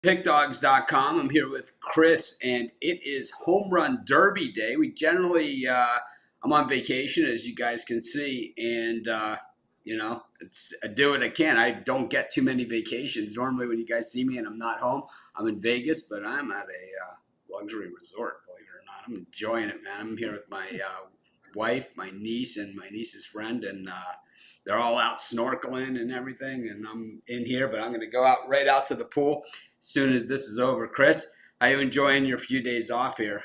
PickDogs.com. I'm here with Chris, and it is Home Run Derby Day. We generally, I'm on vacation, as you guys can see, and I do what I can. I don't get too many vacations. Normally, when you guys see me and I'm not home, I'm in Vegas, but I'm at a luxury resort. Believe it or not, I'm enjoying it, man. I'm here with my wife, my niece, and my niece's friend, and they're all out snorkeling and everything, and I'm in here, but I'm going to go out right out to the pool as soon as this is over. Chris, how you enjoying your few days off here?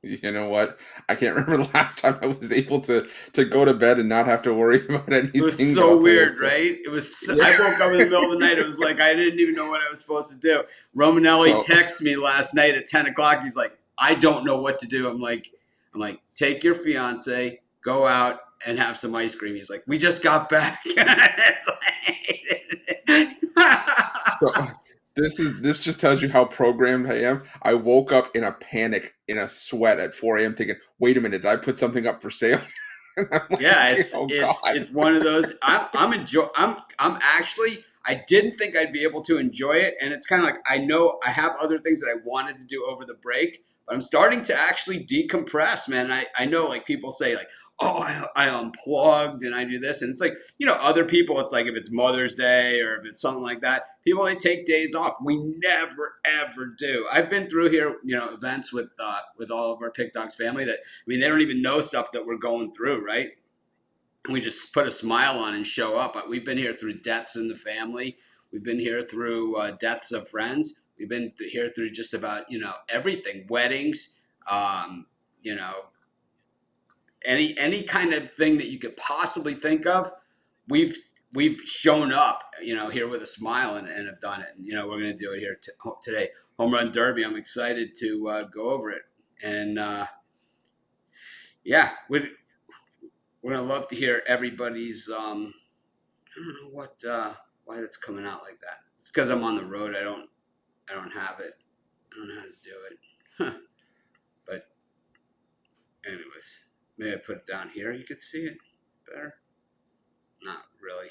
You know what? I can't remember the last time I was able to go to bed and not have to worry about It was anything, but so I'll tell you, weird, right? yeah. I woke up in the middle of the night. It was like I didn't even know what I was supposed to do. Romanelli So texted me last night at 10 o'clock. He's like, I don't know what to do. I'm like, take your fiance, go out and have some ice cream. He's like, we just got back. so this just tells you how programmed I am. I woke up in a panic, in a sweat at 4 a.m. thinking, wait a minute, did I put something up for sale? And I'm Yeah, like, it's oh it's God. it's one of those. I'm actually. I didn't think I'd be able to enjoy it, and it's kind of like I know I have other things that I wanted to do over the break, but I'm starting to actually decompress, man. I know like people say like, oh, I unplugged and I do this, and it's like other people. It's like if it's Mother's Day or if it's something like that, people they take days off. We never ever do. I've been through here, events with all of our Pick Dogs family that they don't even know stuff that we're going through, right? We just put a smile on and show up. We've been here through deaths in the family. We've been here through deaths of friends. We've been here through just about everything, weddings, um, you know, any kind of thing that you could possibly think of. We've we've shown up, here with a smile and have done it. And we're going to do it here today. Home Run Derby. I'm excited to go over it. And yeah, we're gonna love to hear everybody's. I don't know why that's coming out like that. It's because I'm on the road. I don't have it. I don't know how to do it. Huh. But anyways, maybe I put it down here. You could see it better. Not really.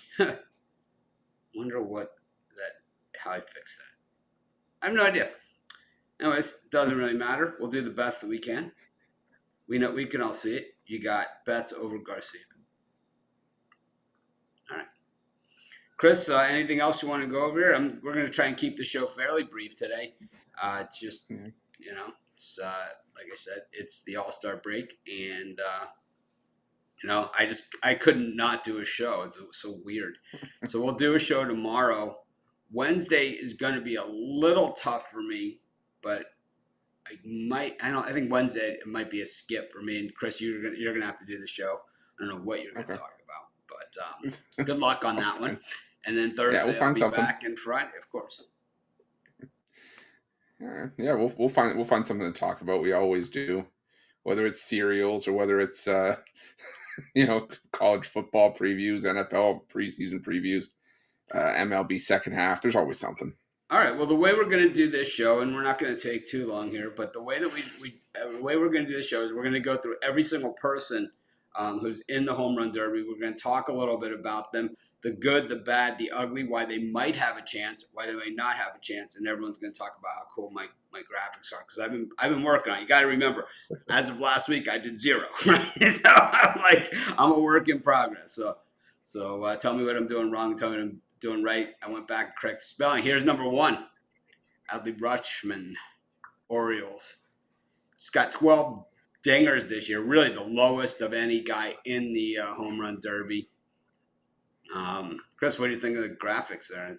Wonder how I fix that. I have no idea. Anyways, doesn't really matter. We'll do the best that we can. We know we can all see it. You got Betts over Garcia. All right. Chris, anything else you want to go over here? We're going to try and keep the show fairly brief today. It's just, it's like I said, it's the All Star break, and I couldn't not do a show. It's so weird. So we'll do a show tomorrow. Wednesday is going to be a little tough for me, but I might. I think Wednesday it might be a skip for me and Chris. You're gonna have to do the show. I don't know what you're gonna Okay. talk about, but good luck on that one. Okay. And then Yeah, we'll Thursday I'll find be something. back, and Friday, of course. All right. Yeah, we'll find something to talk about. We always do, whether it's cereals or whether it's college football previews, NFL preseason previews, MLB second half. There's always something. All right. Well, the way we're going to do this show, and we're not going to take too long here, but the way that the way we're going to do this show is we're going to go through every single person who's in the home run derby. We're going to talk a little bit about them, the good, the bad, the ugly, why they might have a chance, why they may not have a chance, and everyone's going to talk about how cool my graphics are because I've been working on it. You got to remember, as of last week, I did zero. Right? So I'm a work in progress. So tell me what I'm doing wrong. Tell me what I'm doing right. I went back and corrected spelling. Here's number one. Adley Rutschman, Orioles. He's got 12 dingers this year. Really the lowest of any guy in the home run derby. Chris, what do you think of the graphics there? I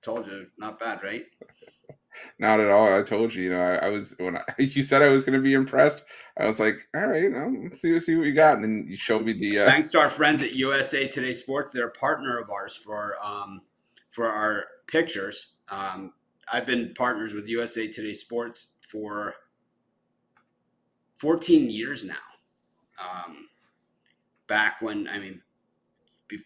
told you, not bad, right? Not at all. I told you, I was you said I was going to be impressed. I was like, all right, let's see what you got, and then you showed me the. Thanks to our friends at USA Today Sports. They're a partner of ours for our pictures. I've been partners with USA Today Sports for 14 years now. Back when,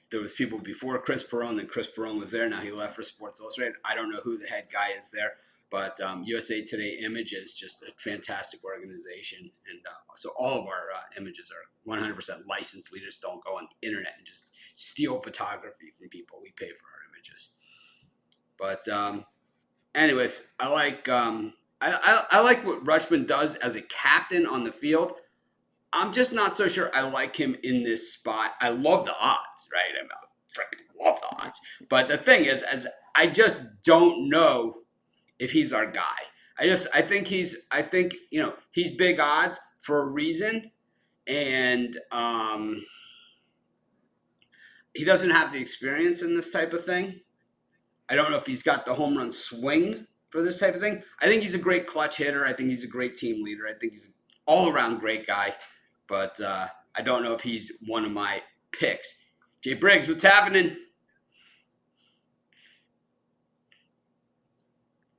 there was people before Chris Perone, then Chris Perone was there. Now he left for Sports Illustrated. I don't know who the head guy is there, but USA Today Image is just a fantastic organization. And so all of our images are 100% licensed. We just don't go on the internet and just steal photography from people. We pay for our images. But anyways, I like what Rutschman does as a captain on the field. I'm just not so sure I like him in this spot. I love the odds, right? I freaking love the odds. But the thing is, as I just don't know if he's our guy. I think he's big odds for a reason, and he doesn't have the experience in this type of thing. I don't know if he's got the home run swing for this type of thing. I think he's a great clutch hitter. I think he's a great team leader. I think he's an all around great guy. But I don't know if he's one of my picks. Jay Briggs, what's happening?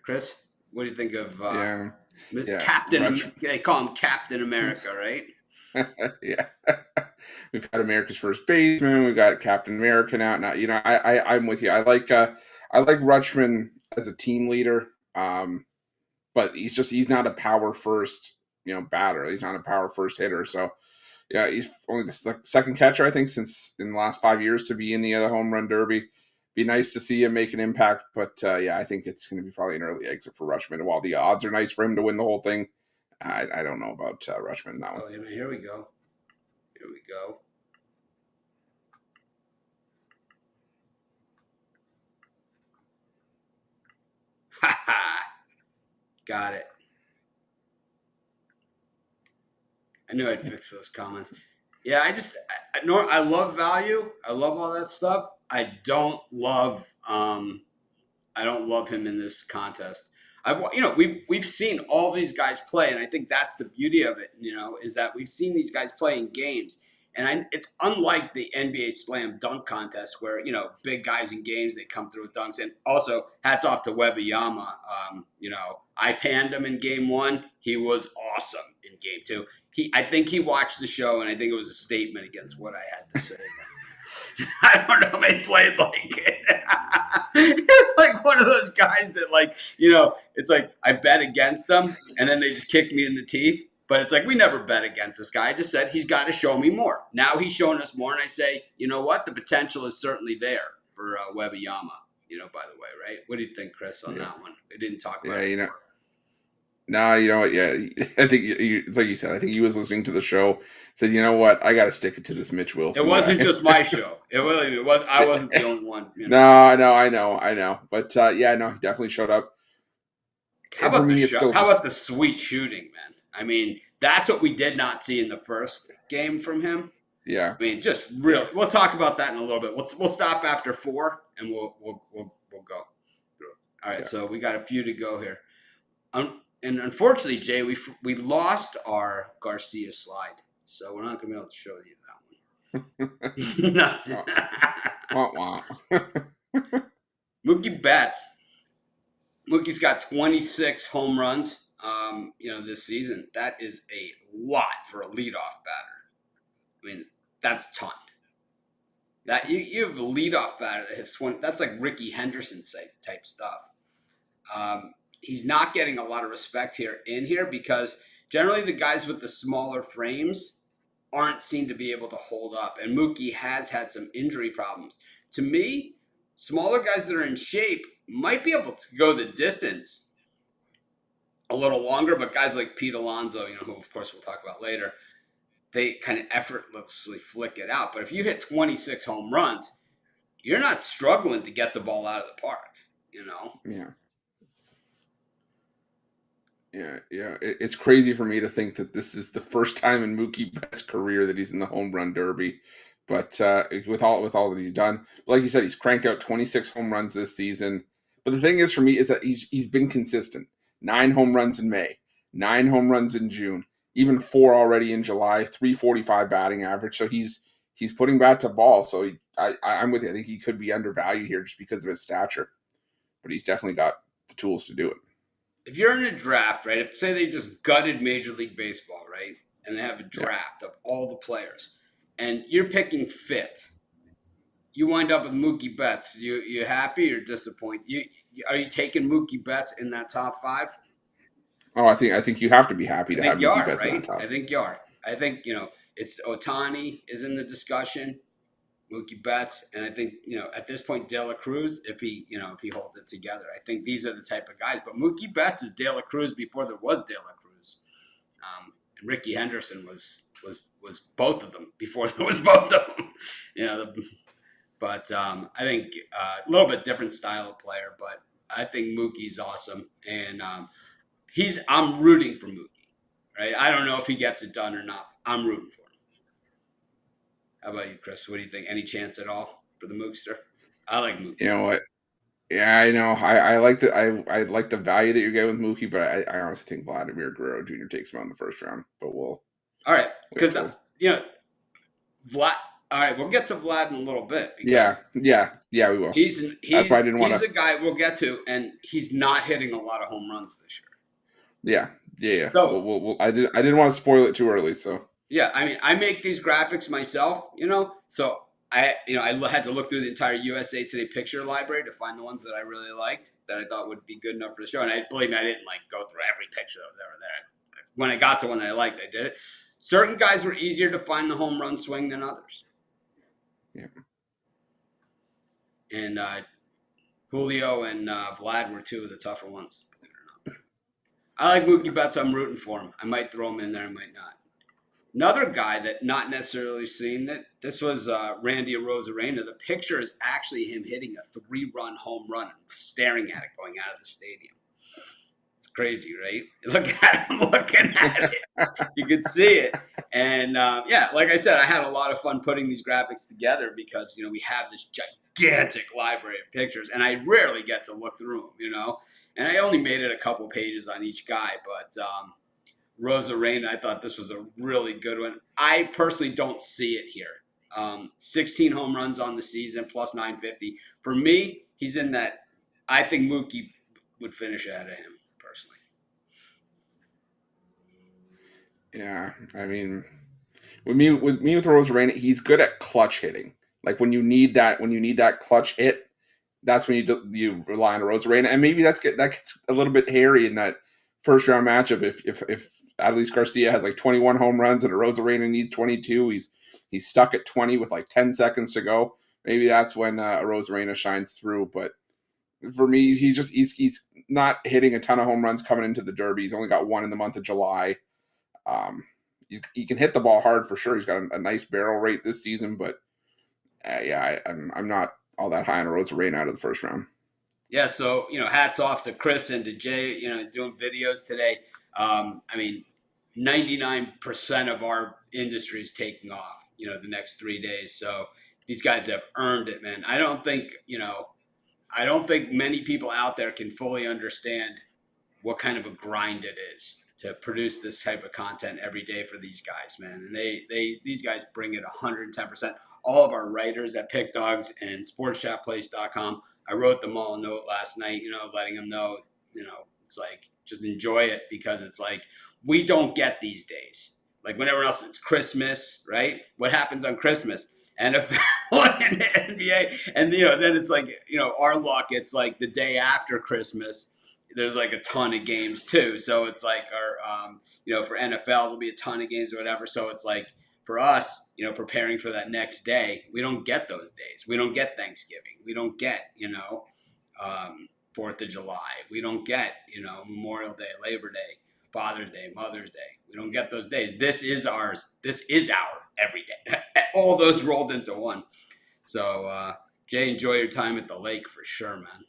Chris, what do you think of Captain? They call him Captain America, right? Yeah. We've had America's First Baseman. We've got Captain America now. I'm with you. I like Rutschman as a team leader, but he's not a power first batter. He's not a power first hitter. So yeah, he's only the second catcher I think since in the last 5 years to be in the home run derby. Be nice to see him make an impact, but yeah, I think it's going to be probably an early exit for Rutschman. While the odds are nice for him to win the whole thing, I don't know about Rutschman in that one. Oh, here we go. Here we go. Ha ha! Got it. I knew I'd fix those comments. Yeah, I love value. I love all that stuff. I don't love him in this contest. We've seen all these guys play, and I think that's the beauty of it. Is that we've seen these guys play in games, and it's unlike the NBA Slam Dunk contest where big guys in games they come through with dunks. And also, hats off to Wembanyama. I panned him in game 1. He was awesome in game 2. I think he watched the show, and I think it was a statement against what I had to say against him. I don't know. They played like it. It's like one of those guys that, it's like I bet against them, and then they just kick me in the teeth. But it's like we never bet against this guy. I just said he's got to show me more. Now he's showing us more, and I say, you know what? The potential is certainly there for Wembanyama. By the way, right? What do you think, Chris, on that one? We didn't talk about it before. No, you know what? Yeah, I think like you said. I think he was listening to the show. Said, you know what? I got to stick it to this Mitch Wilson. It wasn't just my show. It was. I wasn't the only one. No, I know. But yeah, no, he definitely showed up. How about the sweet shooting, man? I mean, that's what we did not see in the first game from him. Yeah. I mean, just really. We'll talk about that in a little bit. We'll stop after 4, and we'll go through. All right, So we got a few to go here. And unfortunately, Jay, we lost our Garcia slide, so we're not going to be able to show you that one. Mookie Betts. Mookie's got 26 home runs, this season. That is a lot for a leadoff batter. I mean, that's a ton. That you have a leadoff batter that hits 20. That's like Ricky Henderson type stuff. He's not getting a lot of respect in here because generally the guys with the smaller frames aren't seen to be able to hold up. And Mookie has had some injury problems. To me, smaller guys that are in shape might be able to go the distance a little longer, but guys like Pete Alonso, who of course we'll talk about later, they kind of effortlessly flick it out. But if you hit 26 home runs, you're not struggling to get the ball out of the park, Yeah. Yeah. It's crazy for me to think that this is the first time in Mookie Betts' career that he's in the home run derby. But with all that he's done, like you said, he's cranked out 26 home runs this season. But the thing is for me is that he's been consistent. 9 home runs in May, 9 home runs in June, even 4 already in July, 345 batting average. So he's putting bat to ball. So I'm with you. I think he could be undervalued here just because of his stature. But he's definitely got the tools to do it. If you're in a draft, right, if say they just gutted Major League Baseball, right, and they have a draft of all the players, and you're picking 5th, you wind up with Mookie Betts. You happy or disappointed? Are you taking Mookie Betts in that top 5? Oh, I think you have to be happy to have Mookie Betts in that top. I think you are. I think it's Ohtani is in the discussion. Mookie Betts, and I think at this point De La Cruz, if he holds it together, I think these are the type of guys. But Mookie Betts is De La Cruz before there was De La Cruz, and Ricky Henderson was both of them before there was both of them. But I think a little bit different style of player, but I think Mookie's awesome, and I'm rooting for Mookie. Right? I don't know if he gets it done or not. I'm rooting for him. How about you, Chris? What do you think? Any chance at all for the Mookster? I like You Mookie. know what? Yeah, I know. I like the value that you get with Mookie, but I honestly think Vladimir Guerrero Jr. takes him out in the first round. But we'll All right, we have because to. Vlad. All right, we'll get to Vlad in a little bit Yeah, because yeah, we will. he's That's why I he's didn't want he's to. a guy we'll get to, and he's not hitting a lot of home runs this year. Yeah. So I didn't want to spoil it too early, so yeah, I mean, I make these graphics myself, so I had to look through the entire USA Today picture library to find the ones that I really liked that I thought would be good enough for the show. And believe me, I didn't like go through every picture that was ever there. When I got to one that I liked, I did it. Certain guys were easier to find the home run swing than others. yeah. And Julio and Vlad were two of the tougher ones. I like Mookie Betts. I'm rooting for him. I might throw him in there. I might not. Another guy that not necessarily seen it. This was Randy Arozarena. The picture is actually him hitting a 3-run home run and staring at it going out of the stadium. It's crazy, right? Look at him looking at it. You can see it. And like I said, I had a lot of fun putting these graphics together because we have this gigantic library of pictures, and I rarely get to look through them. And I only made it a couple pages on each guy, but. Arozarena, I thought this was a really good one. I personally don't see it here. 16 home runs on the season, plus 950. For me, he's in that. I think Mookie would finish ahead of him, personally. Yeah, I mean, with Rosarena, he's good at clutch hitting. Like when you need that clutch hit, that's when you rely on Rosarena, and maybe that gets a little bit hairy in that first round matchup. If Adolis Garcia has like 21 home runs and Arozarena needs 22, he's stuck at 20 with like 10 seconds to go. Maybe that's when Arozarena shines through. But for me, he's not hitting a ton of home runs coming into the Derby. He's only got one in the month of July. Um, he can hit the ball hard for sure. He's got a nice barrel rate this season, but I'm not all that high on Arozarena out of the first round. Yeah, so hats off to Chris and to Jay, doing videos today. I mean, 99% of our industry is taking off, the next 3 days. So these guys have earned it, man. I don't think many people out there can fully understand what kind of a grind it is to produce this type of content every day for these guys, man. And these guys bring it 110%. All of our writers at Pick Dogs and SportsChatPlace.com, I wrote them all a note last night, letting them know, it's like just enjoy it because it's like we don't get these days. Like whenever else it's Christmas, right? What happens on Christmas? NFL and the NBA, and then it's like our luck. It's like the day after Christmas. There's like a ton of games too, so it's like for NFL there'll be a ton of games or whatever. So it's like for us, preparing for that next day, we don't get those days. We don't get Thanksgiving. We don't get 4th of July. We don't get Memorial Day, Labor Day, Father's Day, Mother's Day. We don't get those days. This is ours. This is our every day. All those rolled into one. So, Jay, enjoy your time at the lake for sure, man.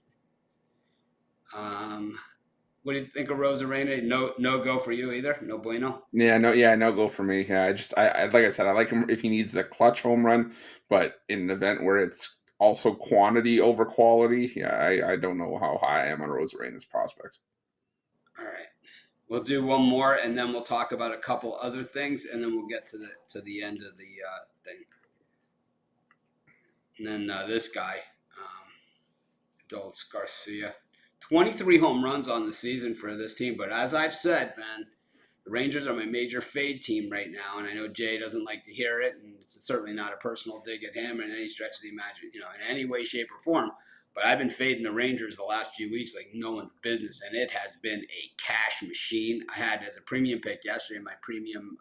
What do you think of Arozarena? No go for you either. No bueno. No go for me. Yeah, I like I said, I like him if he needs the clutch home run, but in an event where it's also quantity over quality, yeah, I don't know how high I am on Arozarena's prospect. All right. We'll do one more, and then we'll talk about a couple other things, and then we'll get to the end of the thing. And then this guy, Adolis Garcia, 23 home runs on the season for this team. But as I've said, man, the Rangers are my major fade team right now, and I know Jay doesn't like to hear it, and it's certainly not a personal dig at him in any stretch of the imagination, in any way, shape, or form. But I've been fading the Rangers the last few weeks like no one's business, and it has been a cash machine. I had as a premium pick yesterday, my premium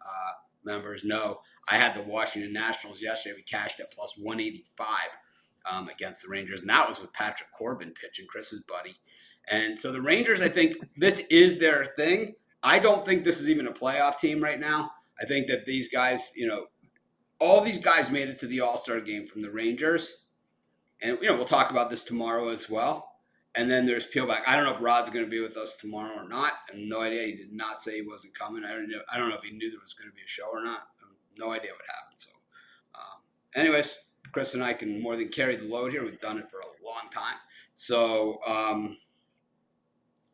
members know, I had the Washington Nationals yesterday. We cashed at plus 185 against the Rangers, and that was with Patrick Corbin pitching, Chris's buddy. And so the Rangers, I think this is their thing. I don't think this is even a playoff team right now. I think that these guys, all these guys made it to the All-Star game from the Rangers. And, we'll talk about this tomorrow as well. And then there's Peelback. I don't know if Rod's going to be with us tomorrow or not. I have no idea. He did not say he wasn't coming. I don't know if he knew there was going to be a show or not. I have no idea what happened. So, anyways, Chris and I can more than carry the load here. We've done it for a long time. So,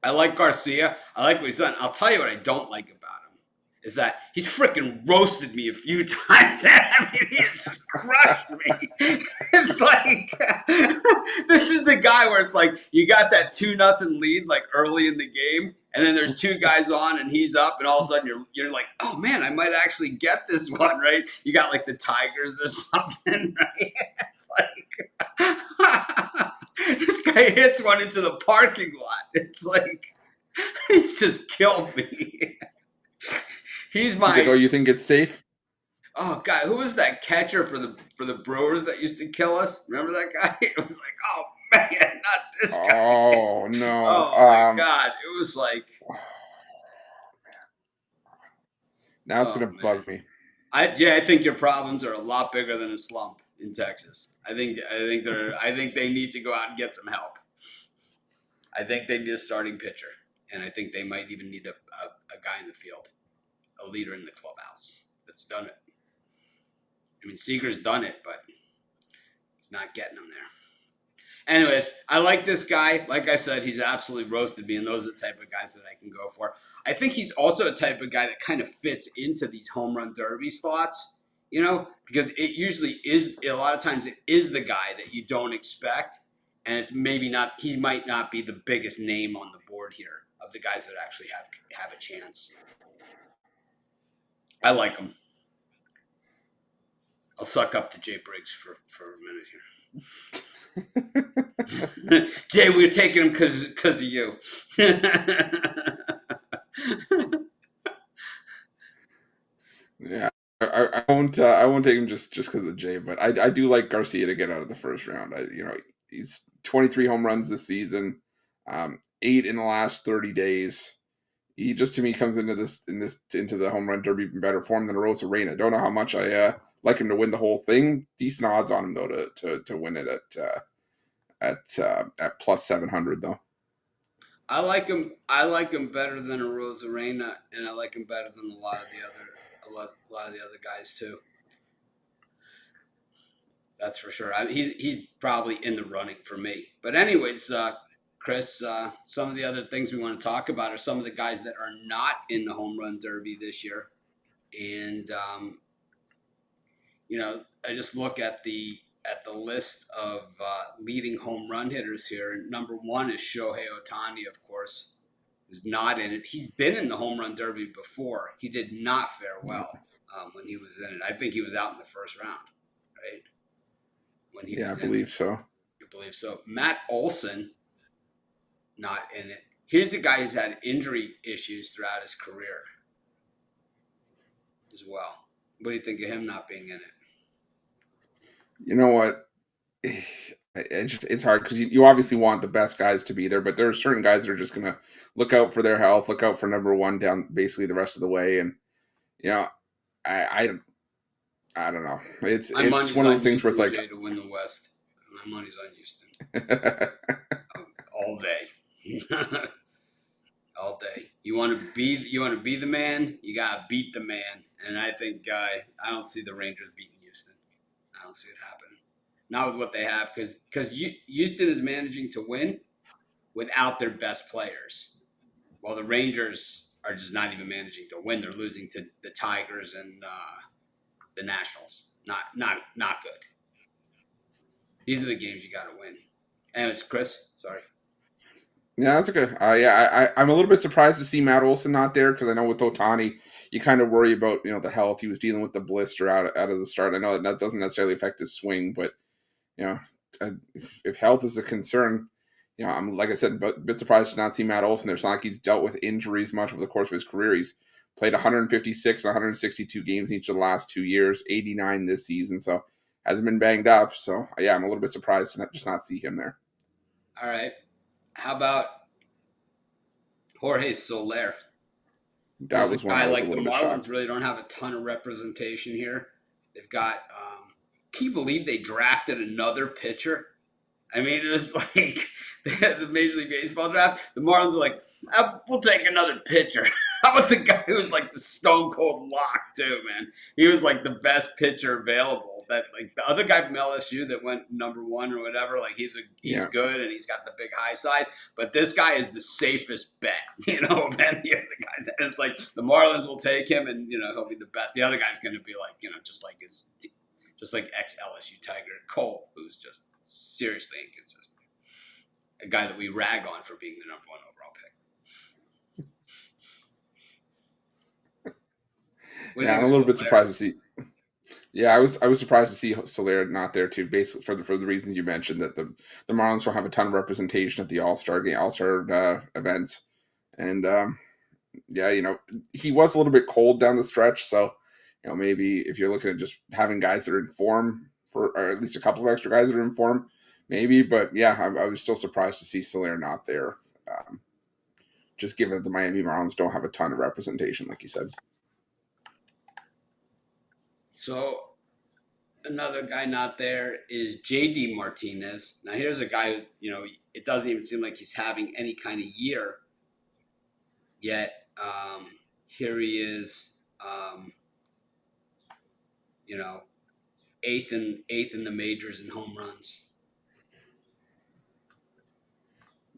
I like Garcia. I like what he's done. I'll tell you what I don't like about him is that he's freaking roasted me a few times. I mean, he's crushed me. It's like, this is the guy where it's like, you got that 2-0 lead like early in the game, and then there's two guys on and he's up, and all of a sudden you're like, oh man, I might actually get this one, right? You got like the Tigers or something, right? It's like, this guy hits one into the parking lot. It's like, he's just killed me. He's my. Like, oh, you think it's safe? Oh God, who was that catcher for the Brewers that used to kill us? Remember that guy? It was like, oh man, not this guy. Oh no! Oh my God, it was like. Now it's gonna bug me. I think your problems are a lot bigger than a slump in Texas. I think they need to go out and get some help. I think they need a starting pitcher, and I think they might even need a guy in the field. A leader in the clubhouse that's done it. I mean, Seager's done it, but he's not getting them there. Anyways, I like this guy. Like I said, he's absolutely roasted me, and those are the type of guys that I can go for. I think he's also a type of guy that kind of fits into these home run derby slots, because it usually is, a lot of times it is the guy that you don't expect, and it's maybe not, he might not be the biggest name on the board here of the guys that actually have a chance. I like him. I'll suck up to Jay Briggs for a minute here. Jay, we're taking him because of you. Yeah, I won't take him just because of Jay, but I do like Garcia to get out of the first round. He's 23 home runs this season, 8 in the last 30 days. He just, to me, comes into the home run derby in better form than Arozarena. Don't know how much I like him to win the whole thing. Decent odds on him though to win it at plus 700 though. I like him. I like him better than Arozarena, and I like him better than a lot of the other guys too. That's for sure. He's probably in the running for me. But anyways, Chris, some of the other things we want to talk about are some of the guys that are not in the home run derby this year. And, I just look at the list of leading home run hitters here. And number one is Shohei Ohtani, of course, who's not in it. He's been in the home run derby before. He did not fare well when he was in it. I think he was out in the first round, right? I believe so. You believe so? Matt Olson, not in it. Here's a guy who's had injury issues throughout his career as well. What do you think of him not being in it? You know what? It's hard because you obviously want the best guys to be there, but there are certain guys that are just going to look out for their health, look out for number one down basically the rest of the way. And, I don't know. It's one of those things where it's like to win the West. My money's on Houston. All day. All day. You want to be the man, you gotta beat the man. And I think I don't see the Rangers beating Houston. I don't see it happening. Not with what they have, because Houston is managing to win without their best players, while the Rangers are just not even managing to win. They're losing to the Tigers and the Nationals. Not good. These are the games you got to win. Anyways, Chris, sorry. Yeah, that's okay. I'm a little bit surprised to see Matt Olson not there, because I know with Ohtani, you kind of worry about the health. He was dealing with the blister out of the start. I know that doesn't necessarily affect his swing, but if health is a concern, I'm, like I said, a bit surprised to not see Matt Olson there. It's not like he's dealt with injuries much over the course of his career. He's played 156 and 162 games in each of the last 2 years, 89 this season. So hasn't been banged up. So yeah, I'm a little bit surprised to not see him there. All right. How about Jorge Soler? That Here's a was one guy I was a like the little bit Marlins shocked. really don't have a ton of representation here. They've got, can you believe they drafted another pitcher? I mean, it was like the Major League Baseball draft. The Marlins were like, we'll take another pitcher. How about the guy who was like the stone cold lock too, man? He was like the best pitcher available. That like the other guy from LSU that went number one or whatever, like he's Yeah. good and he's got the big high side. But this guy is the safest bet, of any of the guys. And it's like the Marlins will take him, and he'll be the best. The other guy's going to be like just like ex LSU Tiger Cole, who's just seriously inconsistent. A guy that we rag on for being the number one overall pick. Yeah, I'm a little bit surprised to see. Yeah, I was surprised to see Soler not there too, basically for the reasons you mentioned, that the Marlins don't have a ton of representation at the All-Star events, and yeah, he was a little bit cold down the stretch, so maybe if you're looking at just having guys that are in form, or at least a couple of extra guys that are in form, maybe. But yeah, I was still surprised to see Soler not there, just given that the Miami Marlins don't have a ton of representation, like you said. So another guy not there is JD Martinez. Now here's a guy who, it doesn't even seem like he's having any kind of year yet. Here he is, eighth in the majors in home runs.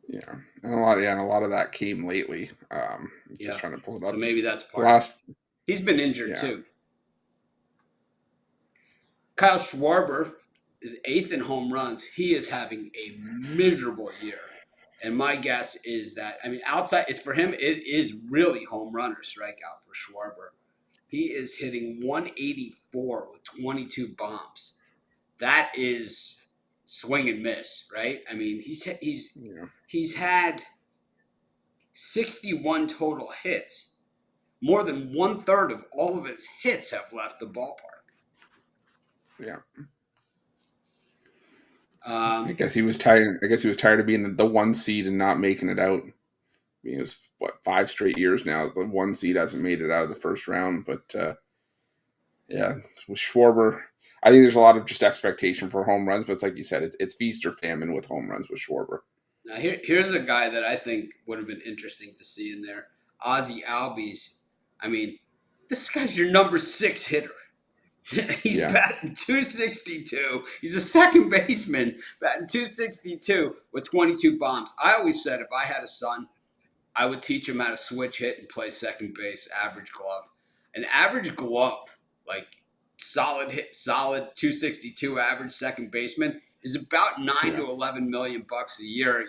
Yeah, and a lot of that came lately. Just trying to pull it up. So maybe that's part. He's been injured too. Kyle Schwarber is eighth in home runs. He is having a miserable year. And my guess is that, outside, it's for him, it is really home run or strikeout for Schwarber. He is hitting 184 with 22 bombs. That is swing and miss, right? He's had 61 total hits. More than 1/3 of all of his hits have left the ballpark. Yeah. I guess he was tired. Of being the one seed and not making it out. It was 5 straight years now. The one seed hasn't made it out of the first round. But yeah, with Schwarber, I think there's a lot of just expectation for home runs. But it's like you said, it's feast or famine with home runs with Schwarber. Now here's a guy that I think would have been interesting to see in there. Ozzie Albies. This guy's your number 6 hitter. He's batting 262. He's a second baseman batting 262 with 22 bombs. I always said if I had a son, I would teach him how to switch hit and play second base, average glove. An average glove, like solid hit, solid 262 average second baseman, is about 9 to 11 million bucks a year.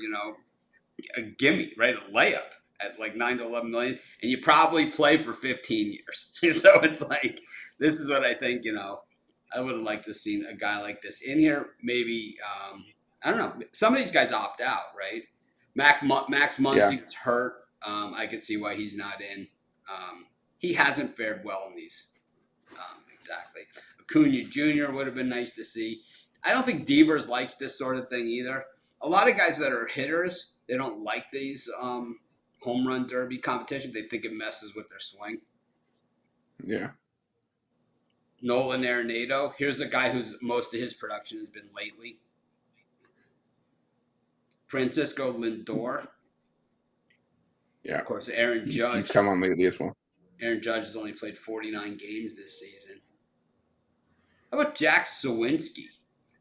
A gimme, right? A layup at like 9 to 11 million, and you probably play for 15 years. So it's like, this is what I think, I would have liked to have seen a guy like this in here. Maybe, I don't know. Some of these guys opt out, right? Max Muncy was hurt. I could see why he's not in. He hasn't fared well in these. Exactly. Acuna Jr. would have been nice to see. I don't think Devers likes this sort of thing either. A lot of guys that are hitters, they don't like these home run derby competition. They think it messes with their swing. Yeah. Nolan Arenado. Here's a guy who's most of his production has been lately. Francisco Lindor. Yeah. Of course, Aaron Judge. He's come on lately as well. Aaron Judge has only played 49 games this season. How about Jack Sawinski,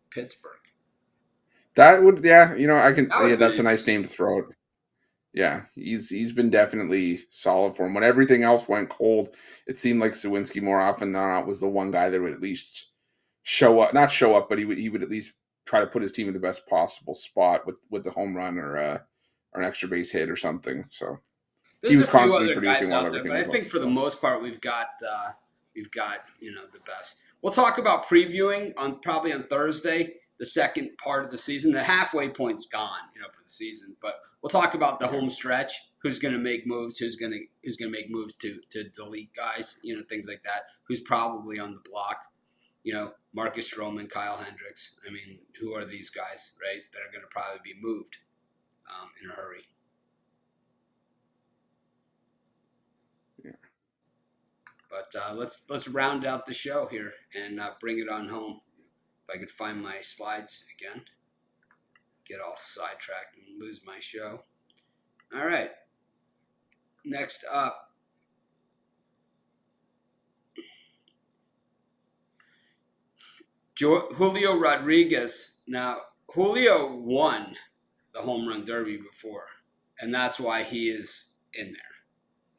Pittsburgh? That would, I can. That's a nice name to throw out. Yeah, he's been definitely solid for him. When everything else went cold, it seemed like Sawinski more often than not was the one guy that would at least not show up, but he would at least try to put his team in the best possible spot with the home run or an extra base hit or something. So he was constantly producing while everything was. But I think for the most part, we've got the best. We'll talk about previewing probably on Thursday, the second part of the season. The halfway point's gone, for the season, but we'll talk about the home stretch who's going to make moves, who's going to make moves to delete guys, things like that. Who's probably on the block, Marcus Stroman, Kyle Hendricks. I mean, who are these guys, right? That are going to probably be moved in a hurry. Yeah. But let's round out the show here and bring it on home. If I could find my slides again, get all sidetracked and lose my show. All right. Next up, Julio Rodriguez. Now, Julio won the home run derby before, and that's why he is in there.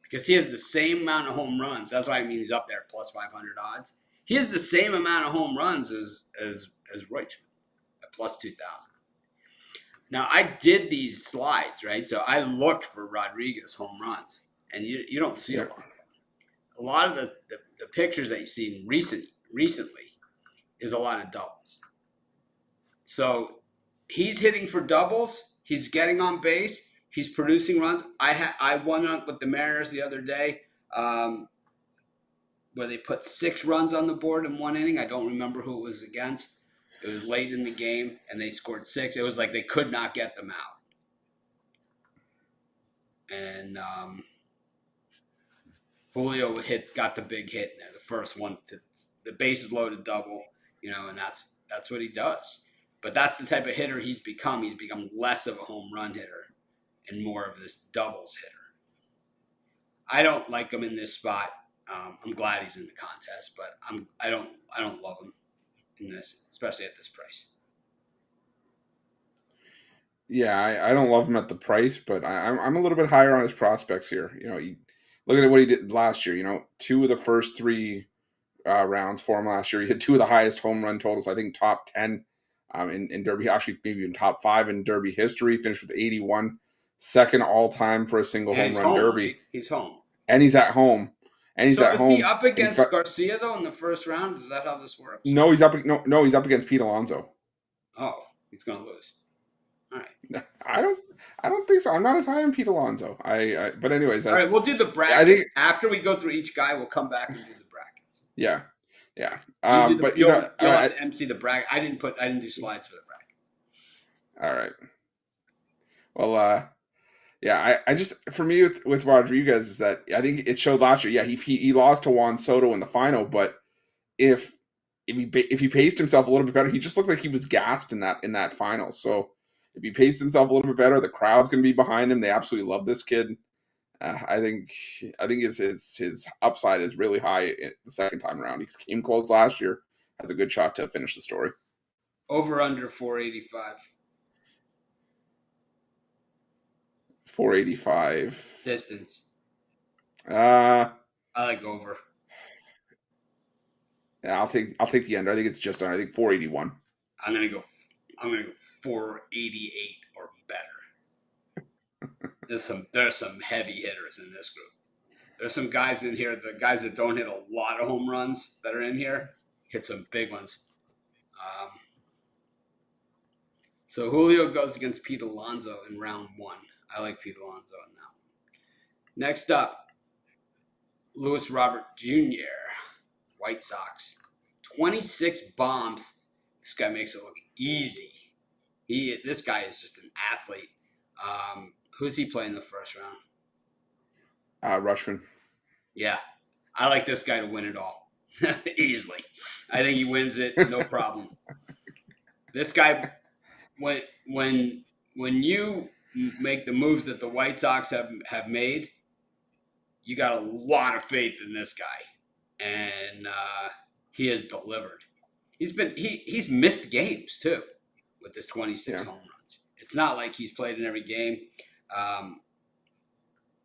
Because he has the same amount of home runs. That's why I mean he's up there plus 500 odds. He has the same amount of home runs as Rutschman at plus 2,000. Now, I did these slides, right? So I looked for Rodriguez home runs, and you don't see a lot of them. A lot of the pictures that you've seen recently is a lot of doubles. So he's hitting for doubles. He's getting on base. He's producing runs. I won with the Mariners the other day where they put 6 runs on the board in one inning. I don't remember who it was against. It was late in the game, and they scored 6. It was like they could not get them out. And Julio got the big hit in there, the first one. The bases loaded double, and that's what he does. But that's the type of hitter he's become. He's become less of a home run hitter and more of this doubles hitter. I don't like him in this spot. I'm glad he's in the contest, but I don't love him in this, especially at this price. Yeah, I don't love him at the price, but I'm a little bit higher on his prospects here. Look at what he did last year. 2 of the first 3 rounds for him last year. He had 2 of the highest home run totals. I think top 10 in Derby, actually maybe even top 5 in Derby history. Finished with 81, second all time for a single home run Derby. Right? He's home, and he's at home. And he's at home. So is he up against Garcia though in the first round? Is that how this works? No, he's up. No, he's up against Pete Alonso. Oh, he's gonna lose. All right. I don't think so. I'm not as high on Pete Alonso. But anyways. All right, we'll do the brackets. I think after we go through each guy, we'll come back and do the brackets. Yeah. You'll have to MC the bracket. I didn't do slides for the bracket. All right. Well, yeah, I just, for me with Rodriguez is that I think it showed last year. Yeah, he lost to Juan Soto in the final, but if he paced himself a little bit better, he just looked like he was gassed in that final. So if he paced himself a little bit better, the crowd's going to be behind him. They absolutely love this kid. I think his upside is really high the second time around. He came close last year. Has a good shot to finish the story. Over under 485. 485 distance. I like over. Yeah, I'll take the under. I think it's just under. I think 481. I'm gonna go 488 or better. There's some heavy hitters in this group. There's some guys in here. The guys that don't hit a lot of home runs that are in here hit some big ones. So Julio goes against Pete Alonso in round 1. I like Pete Alonso in that one. Next up, Luis Robert Jr., White Sox. 26 bombs. This guy makes it look easy. This guy is just an athlete. Who's he playing the first round? Rutschman. Yeah. I like this guy to win it all. Easily. I think he wins it, no problem. This guy, when you make the moves that the White Sox have made, you got a lot of faith in this guy. And he has delivered. He's missed games too with this 26 home runs. It's not like he's played in every game.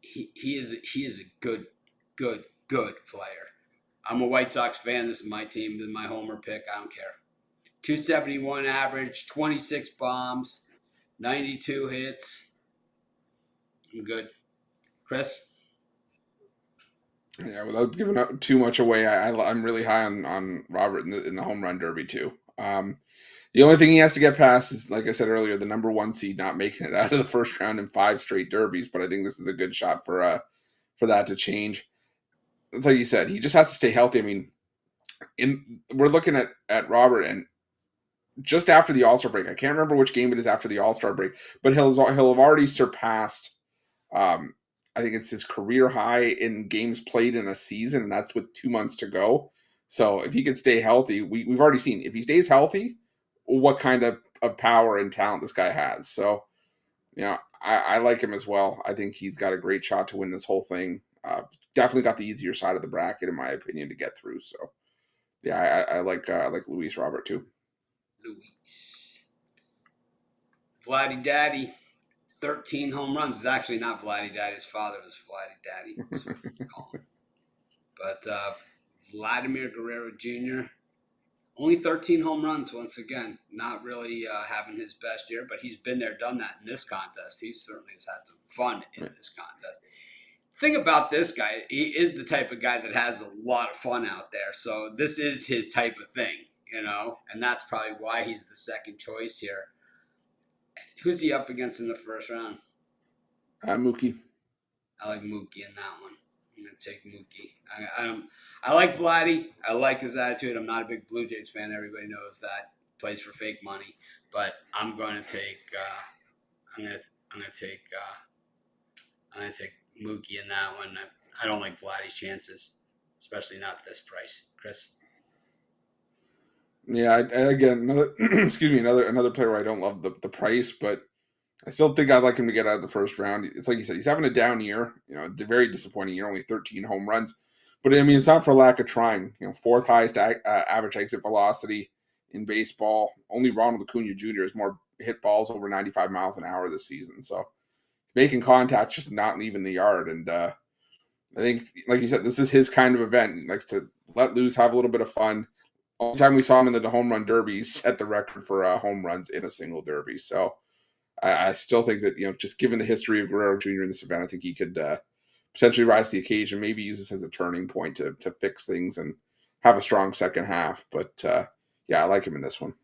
He is a good player. I'm a White Sox fan. This is my team. This is my homer pick. I don't care. 271 average, 26 bombs, 92 hits. I'm good. Chris? Yeah, without giving too much away, I'm really high on Robert in the home run derby too. The only thing he has to get past is, like I said earlier, the number one seed not making it out of the first round in 5 straight derbies. But I think this is a good shot for that to change. Like you said, he just has to stay healthy. I mean, we're looking at Robert, and just after the All-Star break, I can't remember which game it is after the All-Star break, but he'll have already surpassed. I think it's his career high in games played in a season, and that's with 2 months to go. So if he can stay healthy, we've already seen if he stays healthy, what kind of power and talent this guy has. So, I like him as well. I think he's got a great shot to win this whole thing. Definitely got the easier side of the bracket, in my opinion, to get through. So, yeah, I like Luis Robert too. Luis. Vladdy Daddy, 13 home runs. It's actually not Vladdy Daddy. His father was Vladdy Daddy. So but Vladimir Guerrero Jr., only 13 home runs once again. Not really having his best year, but he's been there, done that in this contest. He certainly has had some fun in this contest. Thing about this guy, he is the type of guy that has a lot of fun out there. So this is his type of thing, and that's probably why he's the second choice here. Who's he up against in the first round? Mookie. I like Mookie in that one. I'm going to take Mookie. I like Vladdy. I like his attitude. I'm not a big Blue Jays fan. Everybody knows that. Plays for fake money. But I'm going to take I'm going to take Mookie in that one. I don't like Vladdy's chances, especially not at this price. Chris? Yeah, again, another excuse me, another player where I don't love the price, but I still think I'd like him to get out of the first round. It's like you said, he's having a down year. Very disappointing year, only 13 home runs. But I mean, it's not for lack of trying. Fourth highest average exit velocity in baseball. Only Ronald Acuna Jr. has more hit balls over 95 miles an hour this season. So making contact, just not leaving the yard. And I think, like you said, this is his kind of event. He likes to let loose, have a little bit of fun. Only time we saw him in the home run derby, set the record for home runs in a single derby. So I still think that, just given the history of Guerrero Jr. in this event, I think he could potentially rise to the occasion, maybe use this as a turning point to fix things and have a strong second half. But yeah, I like him in this one.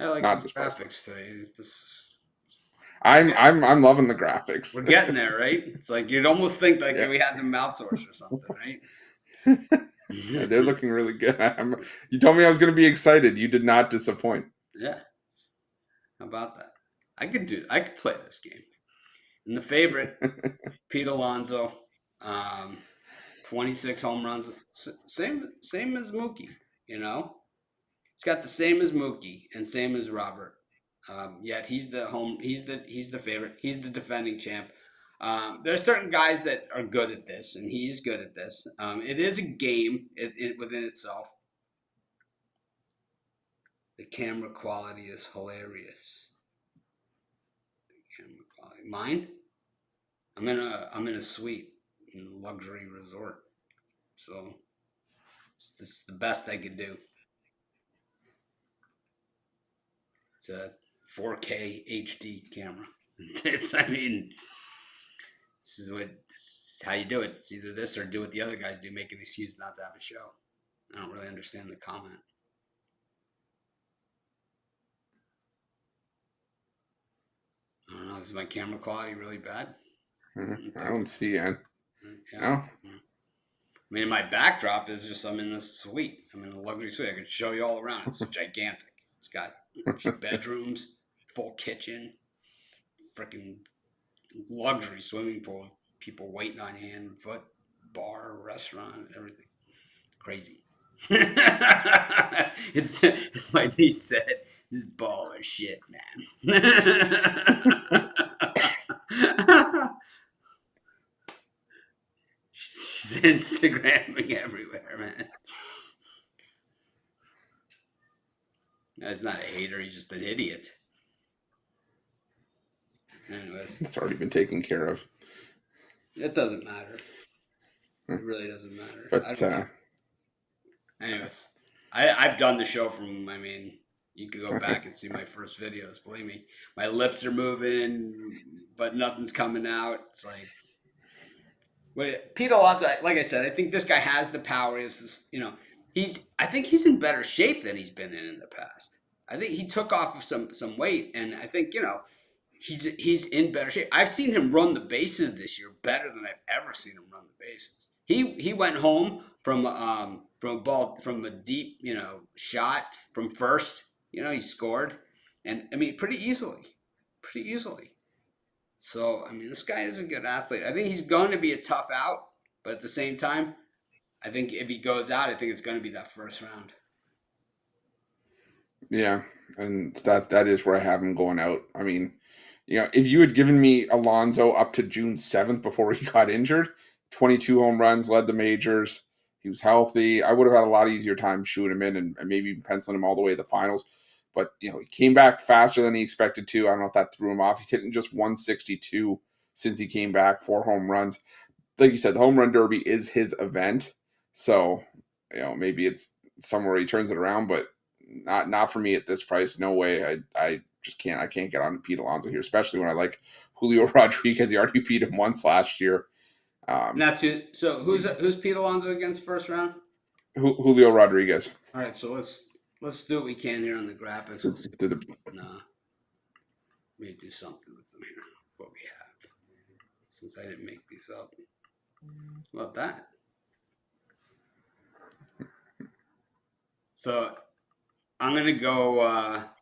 I like Not his graphics today. I'm loving the graphics. We're getting there, right? It's like you'd almost think like we had them outsourced or something, right? Yeah, they're looking really good. You told me I was going to be excited. You did not disappoint. Yeah. How about that? I could play this game. And the favorite, Pete Alonso, 26 home runs, same as Mookie. He's got the same as Mookie and same as Robert. Yet he's the favorite. He's the defending champ. There are certain guys that are good at this, and he's good at this. It is a game within itself. The camera quality is hilarious. The camera quality. Mine? I'm in a suite in a luxury resort. So this is the best I could do. It's a 4K HD camera. This is how you do it. It's either this or do what the other guys do, make an excuse not to have a show. I don't really understand the comment. I don't know. Is my camera quality really bad? I don't see it. Yeah. No. I mean, my backdrop is just I'm in this suite. I'm in a luxury suite. I could show you all around. It's gigantic. It's got a few bedrooms, full kitchen, freaking luxury swimming pool with people waiting on hand, foot, bar, restaurant, everything. Crazy. It's my niece said, this baller shit, man. She's Instagramming everywhere, man. That's not a hater, he's just an idiot. Anyways. It's already been taken care of. It doesn't matter. It really doesn't matter. But anyways, I've done the show from, you could go back and see my first videos. Believe me, my lips are moving, but nothing's coming out. It's like, Pete Alonso, like I said, I think this guy has the power. I think he's in better shape than he's been in the past. I think he took off of some weight, and I think he's in better shape. I've seen him run the bases this year better than I've ever seen him run the bases. He went home from a ball from a deep shot from first. He scored, and I mean pretty easily. So I mean this guy is a good athlete. I think he's going to be a tough out, but at the same time, I think if he goes out, I think it's going to be that first round. Yeah, and that is where I have him going out. I mean, if you had given me Alonso up to June 7th before he got injured, 22 home runs, led the majors, he was healthy, I would have had a lot easier time shooting him in and maybe even penciling him all the way to the finals. But he came back faster than he expected to. I don't know if that threw him off. He's hitting just 162 since he came back, 4 home runs. Like you said, the home run derby is his event. So, maybe it's somewhere he turns it around, but not for me at this price. No way. I just can't. I can't get on Pete Alonso here, especially when I like Julio Rodriguez. He already beat him once last year. And that's it. So who's Pete Alonso against first round? Julio Rodriguez. All right, so let's do what we can here on the graphics. We'll see. Nah, let me do something with them here. What we have, since I didn't make these up. How about that? So I'm gonna go.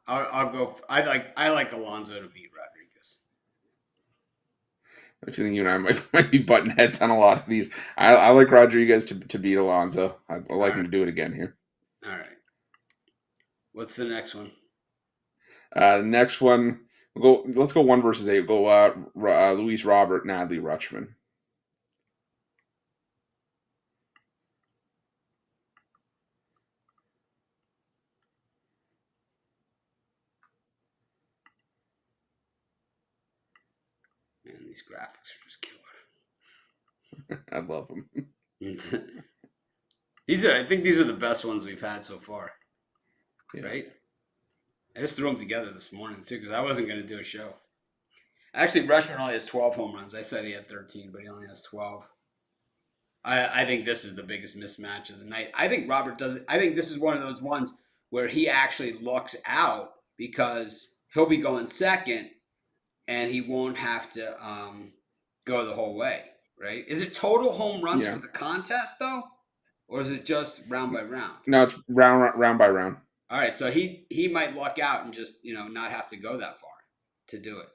I'll go. I like Alonso to beat Rodriguez. I think you and I might be butting heads on a lot of these. I like Rodriguez to beat Alonso. I like him to do it again here. All right. What's the next one? Next one, let's go 1 versus 8. We'll go Luis Robert and Adley Rutschman. Man, these graphics are just killer. I love them. I think these are the best ones we've had so far. Yeah. Right? I just threw them together this morning too because I wasn't going to do a show. Actually, Rutschman only has 12 home runs. I said he had 13, but he only has 12. I think this is the biggest mismatch of the night. I think Robert does it. I think this is one of those ones where he actually lucks out because he'll be going second and he won't have to go the whole way, right? Is it total home runs for the contest though? Or is it just round by round? No, it's round by round. All right, so he might luck out and just not have to go that far to do it.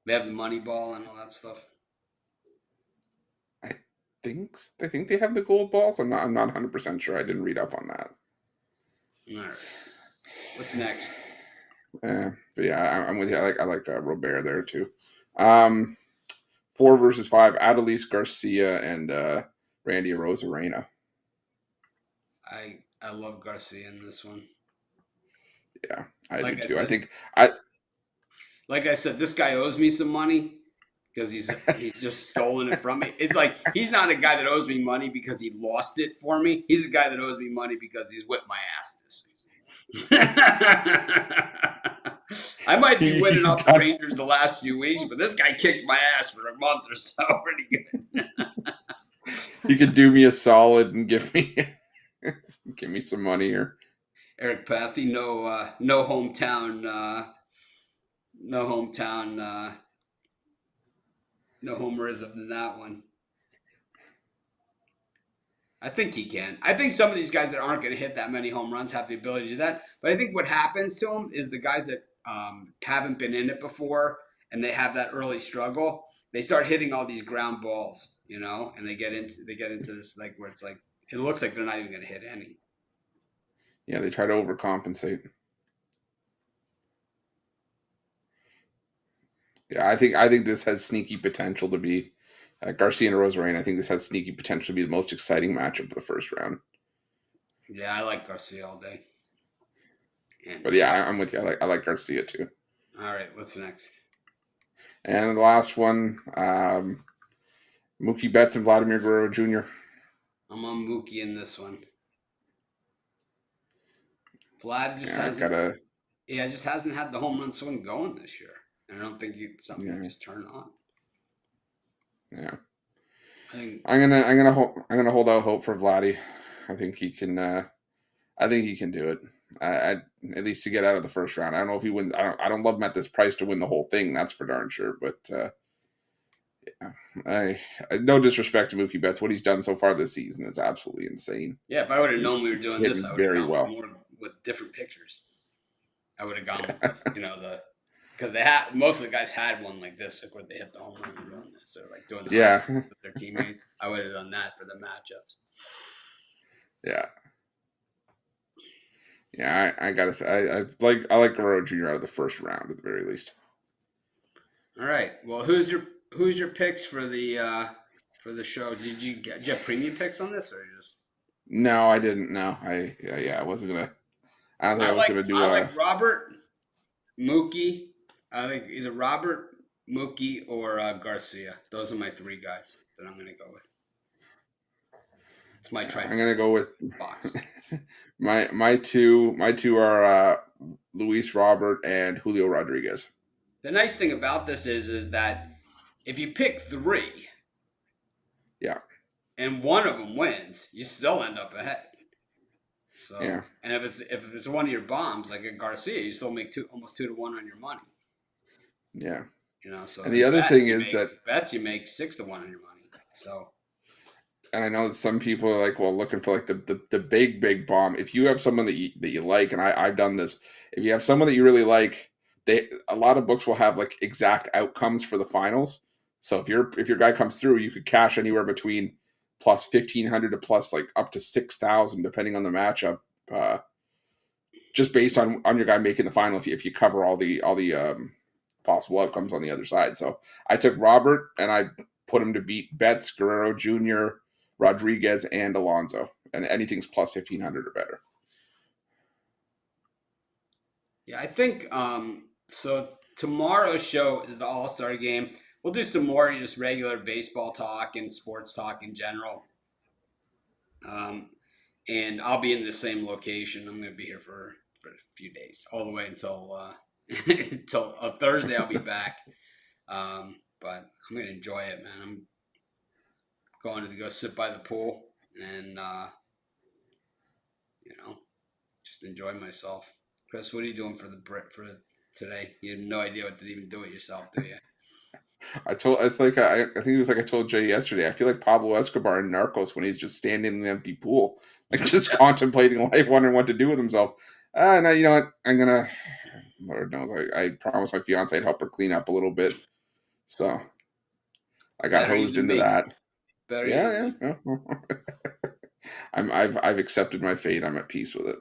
They have the money ball and all that stuff. I think they have the gold balls. I'm not 100% sure. I didn't read up on that. All right. What's next? But yeah, I'm with you. I like Robert there too. 4 versus 5. Adolis Garcia and Randy Arozarena. I love Garcia in this one. Yeah, I do too. Like I said, this guy owes me some money because he's just stolen it from me. It's like he's not a guy that owes me money because he lost it for me. He's a guy that owes me money because he's whipped my ass this season. I might be winning off the Rangers the last few weeks, but this guy kicked my ass for a month or so. Pretty good. You could do me a solid and give me some money here. Eric Pathy, no hometown, no homerism in that one. I think he can. I think some of these guys that aren't going to hit that many home runs have the ability to do that. But I think what happens to them is the guys that haven't been in it before and they have that early struggle, they start hitting all these ground balls, and they get into this like where it's like it looks like they're not even going to hit any. Yeah, they try to overcompensate. Yeah, I think this has sneaky potential to be Garcia and Arozarena. I think this has sneaky potential to be the most exciting matchup of the first round. Yeah, I like Garcia all day. But yeah, I'm with you. I like Garcia too. All right, what's next? And the last one, Mookie Betts and Vladimir Guerrero Jr. I'm on Mookie in this one. Vlad just just hasn't had the home run swing going this year. And I don't think it's something you just turn on. Yeah. I'm gonna hold out hope for Vladdy. I think he can do it. at least to get out of the first round. I don't know if he wins. I don't love him at this price to win the whole thing. That's for darn sure. But yeah, I no disrespect to Mookie Betts. What he's done so far this season is absolutely insane. Yeah, if I would have He's known we were doing this, hitting I would have very gone well. more with different pictures. I would have gone with, because most of the guys had one like this, like where they hit the home run and doing this, or like doing the Yeah, with their teammates. I would have done that for the matchups. yeah. Yeah, I gotta say, I like Guerrero Jr. out of the first round at the very least. All right. Well, who's your picks for the show? Did you have premium picks on this, or you just? No, I didn't. No, I wasn't gonna. I don't think I was gonna do I a. like Robert, Mookie. I think either Robert, Mookie, or Garcia. Those are my three guys that I'm gonna go with. It's my trifecta. I'm gonna go with box. my two are Luis Robert and Julio Rodriguez. The nice thing about this is that if you pick three, yeah, and one of them wins, you still end up ahead. So yeah, and if it's one of your bombs like a Garcia, you still make almost 2-1 on your money. Yeah. So and the other thing is that bets you make 6-1 on your money. So. And I know that some people are like, well, looking for like the big bomb. If you have someone that you like, and I've done this, if you have someone that you really like, a lot of books will have like exact outcomes for the finals. So if your guy comes through, you could cash anywhere between plus 1,500 to plus like up to 6,000, depending on the matchup, just based on your guy making the final. If you cover all the possible outcomes on the other side. So I took Robert and I put him to beat Betts, Guerrero Jr., Rodriguez, and Alonso, and anything's plus 1,500 or better. Yeah, I think so. Tomorrow's show is the All-Star game. We'll do some more just regular baseball talk and sports talk in general. And I'll be in the same location. I'm going to be here for a few days, all the way until until Thursday. I'll be back. But I'm going to enjoy it, man. I'm going to go sit by the pool and just enjoy myself. Chris, what are you doing for today? You have no idea what to even do it yourself, do you? I think it was like I told Jay yesterday. I feel like Pablo Escobar in Narcos when he's just standing in the empty pool, like just contemplating life, wondering what to do with himself. Now you know what? I'm gonna. Lord knows, I promised my fiance I'd help her clean up a little bit, so I got hosed into that. Better yeah. I've accepted my fate. I'm at peace with it.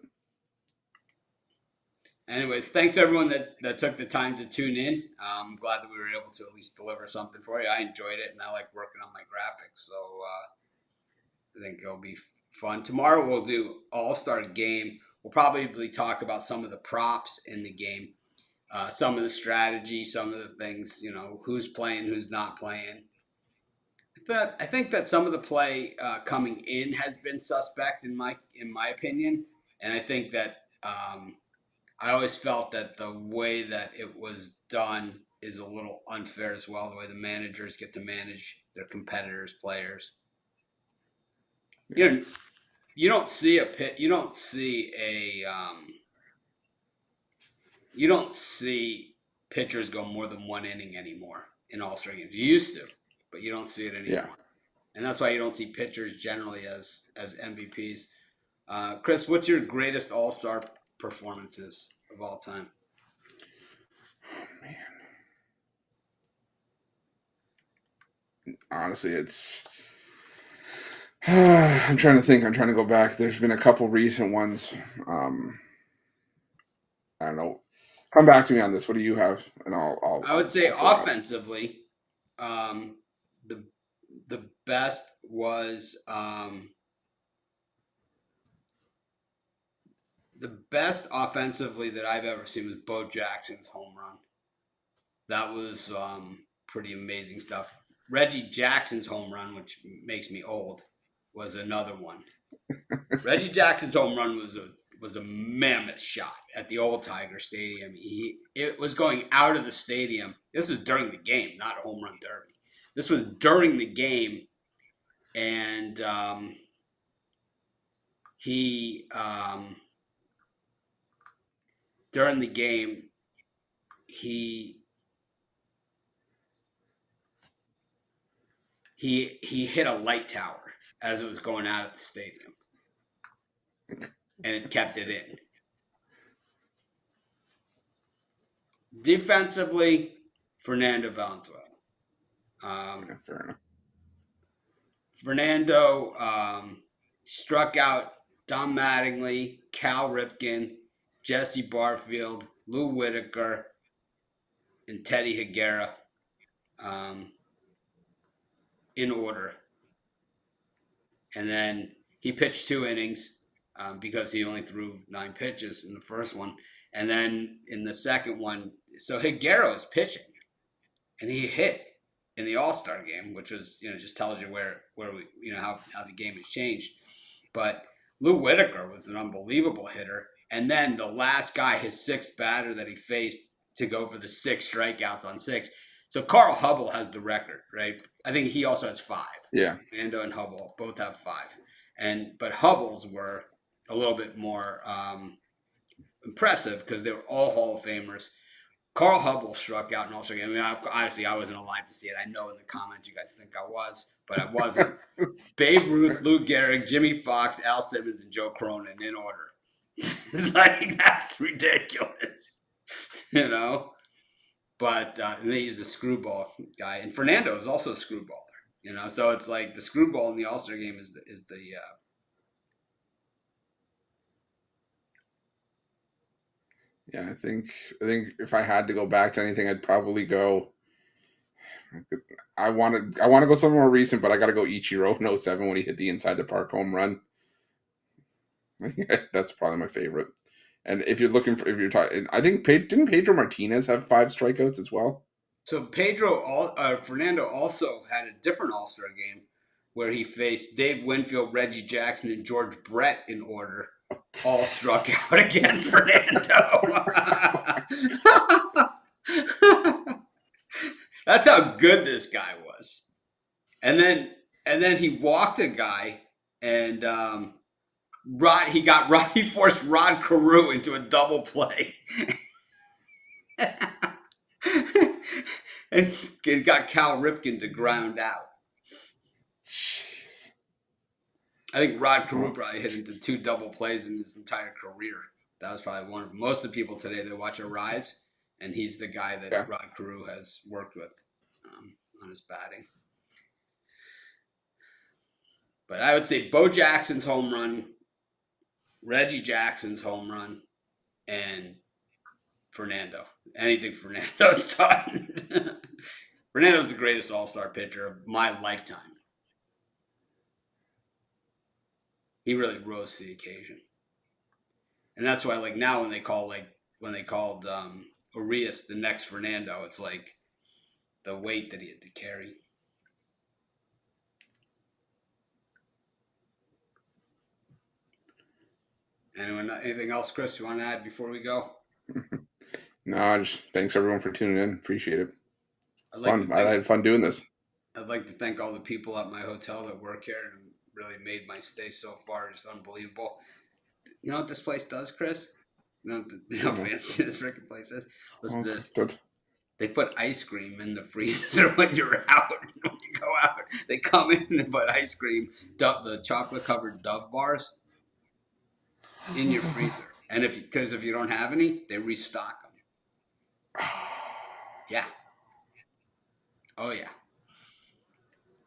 Anyways, thanks everyone that took the time to tune in. I'm glad that we were able to at least deliver something for you. I enjoyed it, and I like working on my graphics, so I think it'll be fun. Tomorrow we'll do All-Star Game. We'll probably talk about some of the props in the game, some of the strategy, some of the things, who's playing, who's not playing. But I think that some of the play coming in has been suspect in my opinion, and I think that I always felt that the way that it was done is a little unfair as well. The way the managers get to manage their competitors' players. Yeah. You don't see pitchers go more than one inning anymore in All-Star games. You used to, but you don't see it anymore. Yeah. And that's why you don't see pitchers generally as MVPs. Chris, what's your greatest All-Star performances of all time? Oh, man. Honestly, it's. I'm trying to think. I'm trying to go back. There's been a couple recent ones. I don't know. Come back to me on this. What do you have? And I would say offensively, the best was the best offensively that I've ever seen was Bo Jackson's home run. That was pretty amazing stuff. Reggie Jackson's home run, which makes me old, was another one. Reggie Jackson's home run was a mammoth shot at the old Tiger Stadium. It was going out of the stadium. This was during the game, not a home run derby. This was during the game, and he during the game, he hit a light tower as it was going out at the stadium, and it kept it in. Defensively, Fernando Valenzuela. Fair enough. Fernando struck out Don Mattingly, Cal Ripken, Jesse Barfield, Lou Whitaker, and Teddy Higuera in order. And then he pitched 2 innings because he only threw 9 pitches in the first one. And then in the second one, so Higuera is pitching, and he hit in the All-Star game, which was, just tells you where we, how the game has changed. But Lou Whitaker was an unbelievable hitter. And then the last guy, his 6th batter that he faced to go for the 6 strikeouts on 6. So Carl Hubble has the record, right? I think he also has 5. Yeah. Fernando and Hubble both have 5. But Hubble's were a little bit more impressive because they were all Hall of Famers. Carl Hubble struck out in All-Star game. I mean, obviously, I wasn't alive to see it. I know in the comments you guys think I was, but I wasn't. Babe Ruth, Lou Gehrig, Jimmy Fox, Al Simmons, and Joe Cronin in order. It's like, that's ridiculous, But and they use a screwball guy, and Fernando is also a screwballer, So it's like the screwball in the All-Star game is the Yeah, I think if I had to go back to anything, I'd probably go. I want to go somewhere more recent, but I got to go Ichiro in 07 when he hit the inside the park home run. That's probably my favorite. And if you're talking, I think didn't Pedro Martinez have 5 strikeouts as well? So Fernando also had a different All-Star game where he faced Dave Winfield, Reggie Jackson, and George Brett in order. All struck out against Fernando. That's how good this guy was. And then he walked a guy, and he forced Rod Carew into a double play. And it got Cal Ripken to ground out. I think Rod Carew probably hit into 2 double plays in his entire career. That was probably one of most of the people today that watch Arise, and he's the guy that Rod Carew has worked with on his batting. But I would say Bo Jackson's home run, Reggie Jackson's home run, and Fernando. Anything Fernando's done. Fernando's the greatest all-star pitcher of my lifetime. He really rose to the occasion. And that's why, like, now when they called Urias the next Fernando, it's like the weight that he had to carry. Anything else, Chris, you want to add before we go? No, just thanks everyone for tuning in. Appreciate it. I had fun doing this. I'd like to thank all the people at my hotel that work here and really made my stay so far just unbelievable. You know what this place does, Chris? You know how fancy this freaking place is? Listen to this. Good. They put ice cream in the freezer when you're out. When you go out, they come in and put ice cream, the chocolate-covered Dove bars, in your freezer. And because if you don't have any, they restock them. Yeah. Oh, yeah.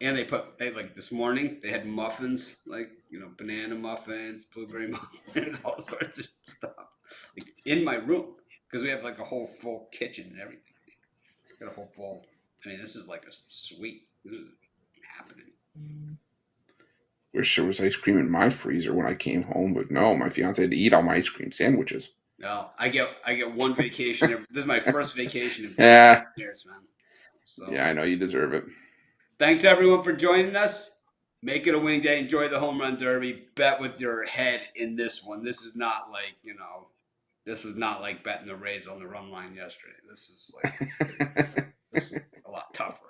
And they like this morning, they had muffins, like, banana muffins, blueberry muffins, all sorts of stuff. Like, in my room. Because we have like a whole full kitchen and everything. Got a whole full, this is like a suite. This is happening. Wish there was ice cream in my freezer when I came home, but no, my fiance had to eat all my ice cream sandwiches. No, I get one vacation. This is my first vacation in 4 years, man. So yeah, I know you deserve it. Thanks everyone for joining us. Make it a winning day. Enjoy the home run derby. Bet with your head in this one. This is not like, this was not like betting the Rays on the run line yesterday. This is like, this is a lot tougher.